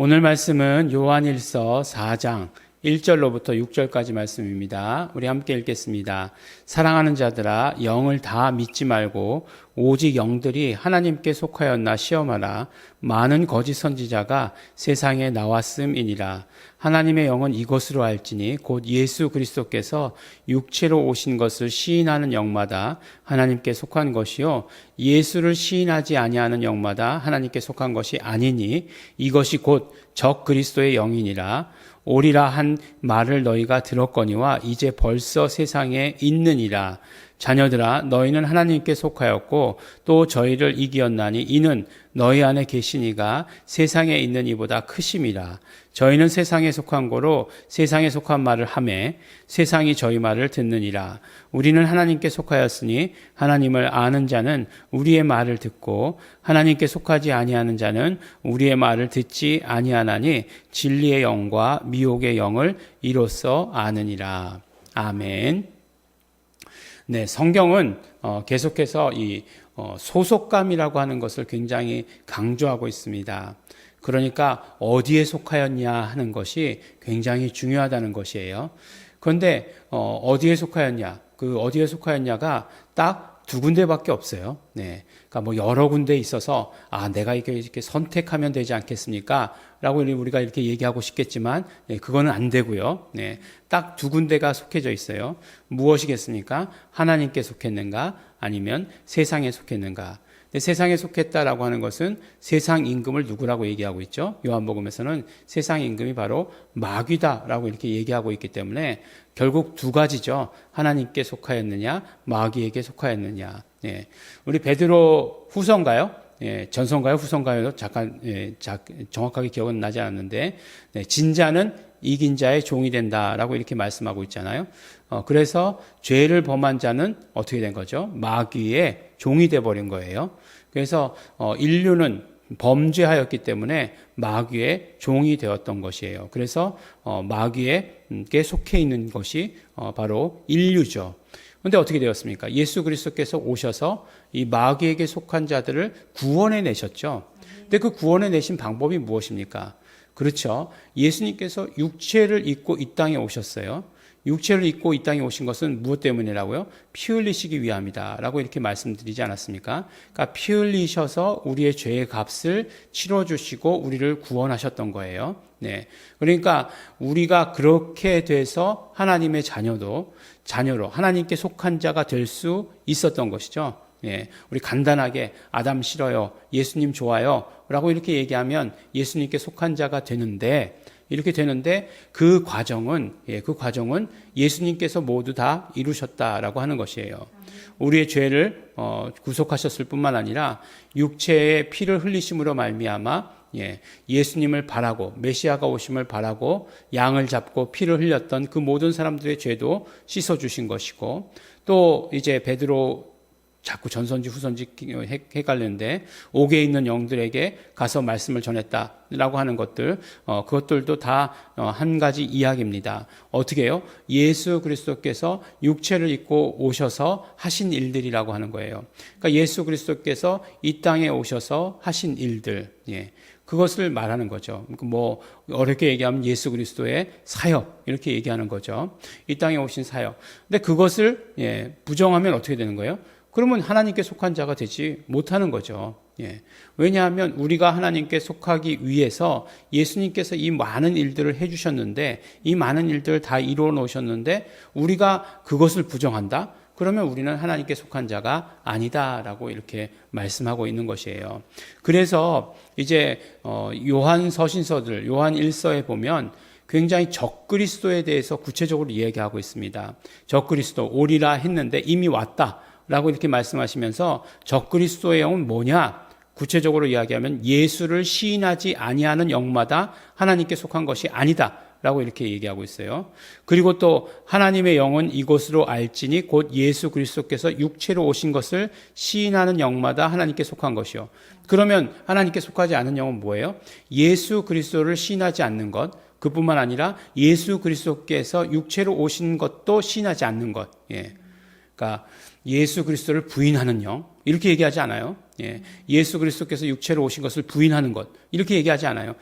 오늘 말씀은 요한일서 4장 1절로부터 6절까지 말씀입니다. 우리 함께 읽겠습니다. 사랑하는 자들아, 영을 다 믿지 말고 오직 영들이 하나님께 속하였나 시험하라. 많은 거짓 선지자가 세상에 나왔음이니라. 하나님의 영은 이것으로 알지니 곧 예수 그리스도께서 육체로 오신 것을 시인하는 영마다 하나님께 속한 것이요 예수를 시인하지 아니하는 영마다 하나님께 속한 것이 아니니 이것이 곧 적 그리스도의 영이니라. 오리라 한 말을 너희가 들었거니와 이제 벌써 세상에 있느니라. 자녀들아, 너희는 하나님께 속하였고 또 저희를 이기었나니 이는 너희 안에 계시니가 세상에 있는 이보다 크심이라. 저희는 세상에 속한 거로 세상에 속한 말을 하매 세상이 저희 말을 듣느니라. 우리는 하나님께 속하였으니 하나님을 아는 자는 우리의 말을 듣고 하나님께 속하지 아니하는 자는 우리의 말을 듣지 아니하나니 진리의 영과 미혹의 영을 이로써 아느니라. 아멘. 네, 성경은 계속해서 이 소속감이라고 하는 것을 굉장히 강조하고 있습니다. 그러니까 어디에 속하였냐 하는 것이 굉장히 중요하다는 것이에요. 그런데 어디에 속하였냐? 그 어디에 속하였냐가 딱 두 군데밖에 없어요. 네, 그러니까 뭐 여러 군데 있어서 내가 이렇게 선택하면 되지 않겠습니까? 라고 우리가 이렇게 얘기하고 싶겠지만 그거는 안 되고요. 네, 딱 두 군데가 속해져 있어요. 무엇이겠습니까? 하나님께 속했는가? 아니면 세상에 속했는가? 세상에 속했다라고 하는 것은 세상 임금을 누구라고 얘기하고 있죠? 요한복음에서는 세상 임금이 바로 마귀다라고 이렇게 얘기하고 있기 때문에 결국 두 가지죠. 하나님께 속하였느냐, 마귀에게 속하였느냐. 예. 우리 베드로 후서인가요? 예, 전서인가요? 후서인가요? 잠깐 정확하게 기억은 나지 않았는데 진자는 이긴 자의 종이 된다라고 이렇게 말씀하고 있잖아요. 그래서 죄를 범한 자는 어떻게 된 거죠? 마귀의 종이 돼버린 거예요. 그래서 인류는 범죄하였기 때문에 마귀의 종이 되었던 것이에요. 그래서 마귀에게 속해 있는 것이 바로 인류죠. 그런데 어떻게 되었습니까? 예수 그리스도께서 오셔서 이 마귀에게 속한 자들을 구원해 내셨죠. 근데 그 구원해 내신 방법이 무엇입니까? 그렇죠. 예수님께서 육체를 입고 이 땅에 오셨어요. 육체를 입고 이 땅에 오신 것은 무엇 때문이라고요? 피 흘리시기 위함이다 라고 이렇게 말씀드리지 않았습니까? 그러니까 피 흘리셔서 우리의 죄의 값을 치러주시고 우리를 구원하셨던 거예요. 네. 그러니까 우리가 그렇게 돼서 하나님의 자녀로 하나님께 속한 자가 될 수 있었던 것이죠. 예, 우리 간단하게 아담 싫어요, 예수님 좋아요 라고 이렇게 얘기하면 예수님께 속한 자가 되는데 이렇게 되는데 그 과정은 예수님께서 모두 다 이루셨다라고 하는 것이에요. 우리의 죄를 구속하셨을 뿐만 아니라 육체의 피를 흘리심으로 말미암아 예수님을 바라고 메시아가 오심을 바라고 양을 잡고 피를 흘렸던 그 모든 사람들의 죄도 씻어주신 것이고 또 이제 베드로 자꾸 전선지 후선지 헷갈리는데 옥에 있는 영들에게 가서 말씀을 전했다라고 하는 것들 그것들도 다 한 가지 이야기입니다. 어떻게 해요? 예수 그리스도께서 육체를 입고 오셔서 하신 일들이라고 하는 거예요. 그러니까 예수 그리스도께서 이 땅에 오셔서 하신 일들 그것을 말하는 거죠. 뭐 어렵게 얘기하면 예수 그리스도의 사역 이렇게 얘기하는 거죠. 이 땅에 오신 사역. 근데 그것을 부정하면 어떻게 되는 거예요? 그러면 하나님께 속한 자가 되지 못하는 거죠. 왜냐하면 우리가 하나님께 속하기 위해서 예수님께서 이 많은 일들을 해주셨는데 이 많은 일들을 다 이루어 놓으셨는데 우리가 그것을 부정한다? 그러면 우리는 하나님께 속한 자가 아니다라고 이렇게 말씀하고 있는 것이에요. 그래서 이제 요한 서신서들, 요한 1서에 보면 굉장히 적그리스도에 대해서 구체적으로 이야기하고 있습니다. 적그리스도 오리라 했는데 이미 왔다. 라고 이렇게 말씀하시면서 적그리스도의 영은 뭐냐? 구체적으로 이야기하면 예수를 시인하지 아니하는 영마다 하나님께 속한 것이 아니다 라고 이렇게 얘기하고 있어요. 그리고 또 하나님의 영은 이것으로 알지니 곧 예수 그리스도께서 육체로 오신 것을 시인하는 영마다 하나님께 속한 것이요. 그러면 하나님께 속하지 않은 영은 뭐예요? 예수 그리스도를 시인하지 않는 것, 그뿐만 아니라 예수 그리스도께서 육체로 오신 것도 시인하지 않는 것. 그러니까 예수 그리스도를 부인하는 영 이렇게 얘기하지 않아요. 예, 예수 그리스도께서 육체로 오신 것을 부인하는 것 이렇게 얘기하지 않아요.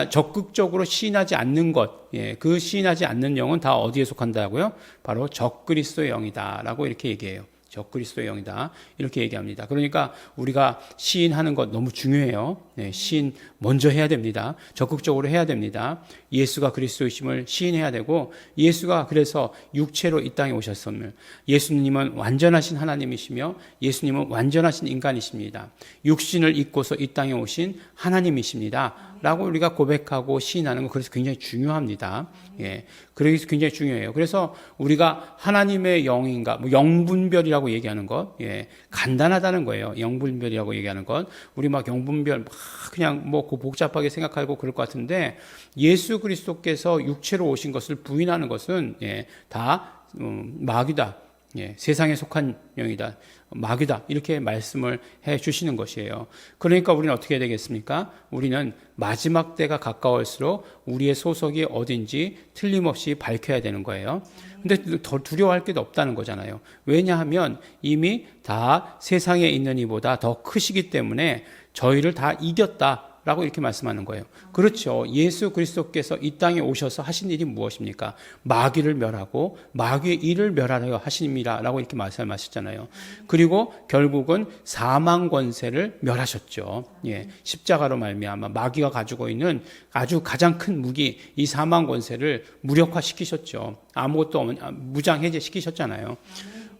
적극적으로 시인하지 않는 것, 예, 그 시인하지 않는 영은 다 어디에 속한다고요? 바로 적그리스도의 영이다라고 이렇게 얘기해요. 적그리스도의 영이다 이렇게 얘기합니다. 그러니까 우리가 시인하는 것 너무 중요해요. 네, 시인 먼저 해야 됩니다. 적극적으로 해야 됩니다. 예수가 그리스도이심을 시인해야 되고 예수가 그래서 육체로 이 땅에 오셨음을 예수님은 완전하신 하나님이시며 예수님은 완전하신 인간이십니다. 육신을 입고서 이 땅에 오신 하나님이십니다. 라고 우리가 고백하고 시인하는 거 그래서 굉장히 중요합니다. 예. 그래서 굉장히 중요해요. 그래서 우리가 하나님의 영인가, 뭐 영분별이라고 얘기하는 것, 예. 간단하다는 거예요. 영분별이라고 얘기하는 것. 우리 막 영분별 막 그냥 뭐 복잡하게 생각하고 그럴 것 같은데 예수 그리스도께서 육체로 오신 것을 부인하는 것은 예. 다 마귀다. 예, 세상에 속한 영이다. 마귀다. 이렇게 말씀을 해 주시는 것이에요. 그러니까 우리는 어떻게 해야 되겠습니까? 우리는 마지막 때가 가까울수록 우리의 소속이 어딘지 틀림없이 밝혀야 되는 거예요. 근데 더 두려워할 게 없다는 거잖아요. 왜냐하면 이미 다 세상에 있는 이보다 더 크시기 때문에 저희를 다 이겼다. 라고 이렇게 말씀하는 거예요. 그렇죠. 예수 그리스도께서 이 땅에 오셔서 하신 일이 무엇입니까? 마귀를 멸하고 마귀의 일을 멸하려 하십니다. 라고 이렇게 말씀하셨잖아요. 그리고 결국은 사망 권세를 멸하셨죠. 예, 십자가로 말미암아 마귀가 가지고 있는 아주 가장 큰 무기 이 사망 권세를 무력화시키셨죠. 아무것도 무장해제시키셨잖아요.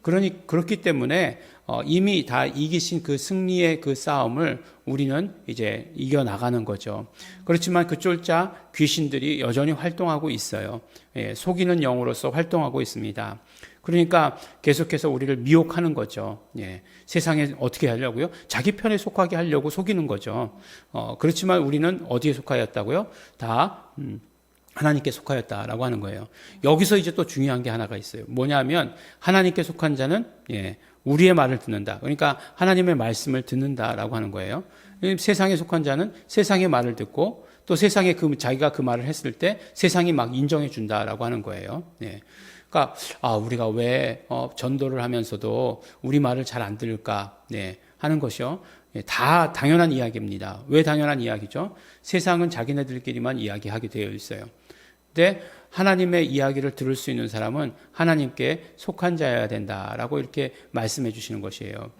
그렇기 때문에 이미 다 이기신 그 승리의 그 싸움을 우리는 이제 이겨나가는 거죠. 그렇지만 그 쫄자 귀신들이 여전히 활동하고 있어요. 예, 속이는 영으로서 활동하고 있습니다. 그러니까 계속해서 우리를 미혹하는 거죠. 예, 세상에 어떻게 하려고요? 자기 편에 속하게 하려고 속이는 거죠. 그렇지만 우리는 어디에 속하였다고요? 다 하나님께 속하였다라고 하는 거예요. 여기서 이제 또 중요한 게 하나가 있어요. 뭐냐면 하나님께 속한 자는 예, 우리의 말을 듣는다. 그러니까 하나님의 말씀을 듣는다라고 하는 거예요. 세상에 속한 자는 세상의 말을 듣고 또 세상에 자기가 그 말을 했을 때 세상이 막 인정해 준다라고 하는 거예요. 예. 그러니까 우리가 왜 전도를 하면서도 우리 말을 잘 안 들을까 네, 하는 것이요. 예, 다 당연한 이야기입니다. 왜 당연한 이야기죠? 세상은 자기네들끼리만 이야기하게 되어 있어요. 근데 하나님의 이야기를 들을 수 있는 사람은 하나님께 속한 자여야 된다라고 이렇게 말씀해 주시는 것이에요.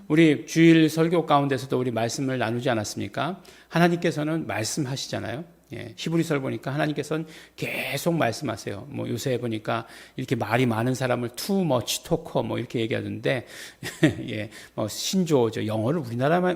우리 주일 설교 가운데서도 우리 말씀을 나누지 않았습니까? 하나님께서는 말씀하시잖아요. 예, 히브리서를 보니까 하나님께서는 계속 말씀하세요. 뭐 요새 보니까 이렇게 말이 많은 사람을 too much talker 뭐 이렇게 얘기하던데 예, 신조어죠. 영어를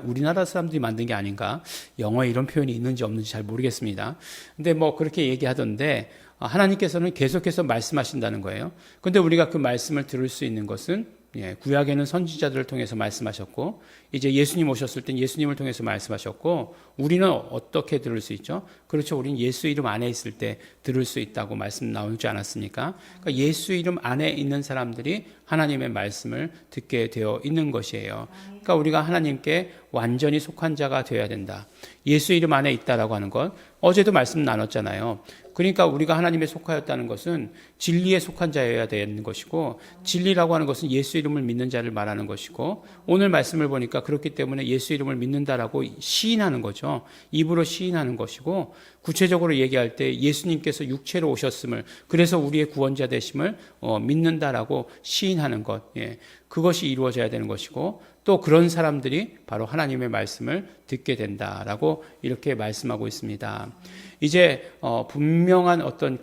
우리나라 사람들이 만든 게 아닌가? 영어에 이런 표현이 있는지 없는지 잘 모르겠습니다. 근데 뭐 그렇게 얘기하던데 하나님께서는 계속해서 말씀하신다는 거예요. 근데 우리가 그 말씀을 들을 수 있는 것은 예, 구약에는 선지자들을 통해서 말씀하셨고 이제 예수님 오셨을 땐 예수님을 통해서 말씀하셨고 우리는 어떻게 들을 수 있죠? 그렇죠. 우리는 예수 이름 안에 있을 때 들을 수 있다고 말씀 나오지 않았습니까? 그러니까 예수 이름 안에 있는 사람들이 하나님의 말씀을 듣게 되어 있는 것이에요. 그러니까 우리가 하나님께 완전히 속한 자가 되어야 된다. 예수 이름 안에 있다라고 하는 것 어제도 말씀 나눴잖아요. 그러니까 우리가 하나님에 속하였다는 것은 진리에 속한 자여야 되는 것이고 진리라고 하는 것은 예수 이름을 믿는 자를 말하는 것이고 오늘 말씀을 보니까 그렇기 때문에 예수 이름을 믿는다라고 시인하는 거죠. 입으로 시인하는 것이고 구체적으로 얘기할 때 예수님께서 육체로 오셨음을 그래서 우리의 구원자 되심을 믿는다라고 시인하는 것 예, 그것이 이루어져야 되는 것이고 또 그런 사람들이 바로 하나님의 말씀을 듣게 된다라고 이렇게 말씀하고 있습니다. 이제 분명한 어떤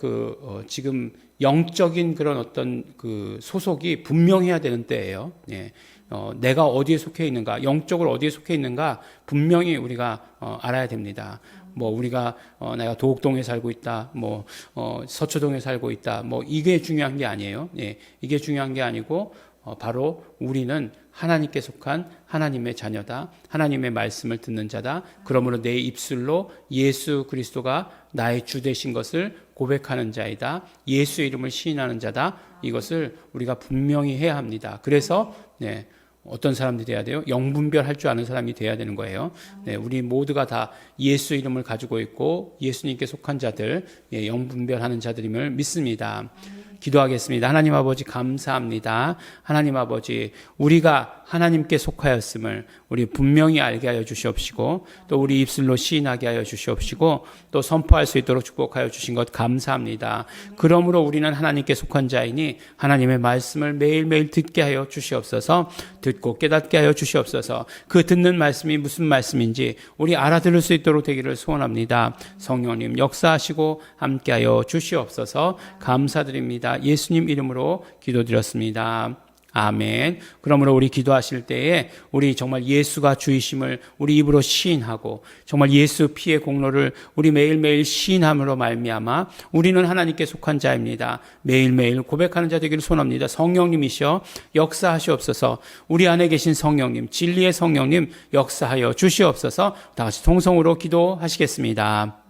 지금 영적인 그런 어떤 그 소속이 분명해야 되는 때예요. 예. 내가 어디에 속해 있는가, 영적으로 어디에 속해 있는가 분명히 우리가 알아야 됩니다. 뭐 우리가 내가 도곡동에 살고 있다, 뭐 서초동에 살고 있다, 뭐 이게 중요한 게 아니에요. 예. 이게 중요한 게 아니고 바로 우리는 하나님께 속한 하나님의 자녀다. 하나님의 말씀을 듣는 자다. 그러므로 내 입술로 예수 그리스도가 나의 주 되신 것을 고백하는 자이다. 예수 이름을 시인하는 자다. 이것을 우리가 분명히 해야 합니다. 그래서 네, 어떤 사람들이 돼야 돼요? 영분별할 줄 아는 사람이 돼야 되는 거예요. 네, 우리 모두가 다 예수 이름을 가지고 있고 예수님께 속한 자들, 영분별하는 자들임을 믿습니다. 기도하겠습니다. 하나님 아버지 감사합니다. 하나님 아버지 우리가 하나님께 속하였음을 우리 분명히 알게 하여 주시옵시고 또 우리 입술로 시인하게 하여 주시옵시고 또 선포할 수 있도록 축복하여 주신 것 감사합니다. 그러므로 우리는 하나님께 속한 자이니 하나님의 말씀을 매일매일 듣게 하여 주시옵소서. 듣고 깨닫게 하여 주시옵소서. 그 듣는 말씀이 무슨 말씀인지 우리 알아들을 수 있도록 되기를 소원합니다. 성령님 역사하시고 함께하여 주시옵소서. 감사드립니다. 예수님 이름으로 기도드렸습니다. 아멘. 그러므로 우리 기도하실 때에 우리 정말 예수가 주이심을 우리 입으로 시인하고 정말 예수 피의 공로를 우리 매일매일 시인함으로 말미암아 우리는 하나님께 속한 자입니다. 매일매일 고백하는 자 되기를 소원합니다. 성령님이시여 역사하시옵소서. 우리 안에 계신 성령님, 진리의 성령님 역사하여 주시옵소서. 다 같이 통성으로 기도하시겠습니다.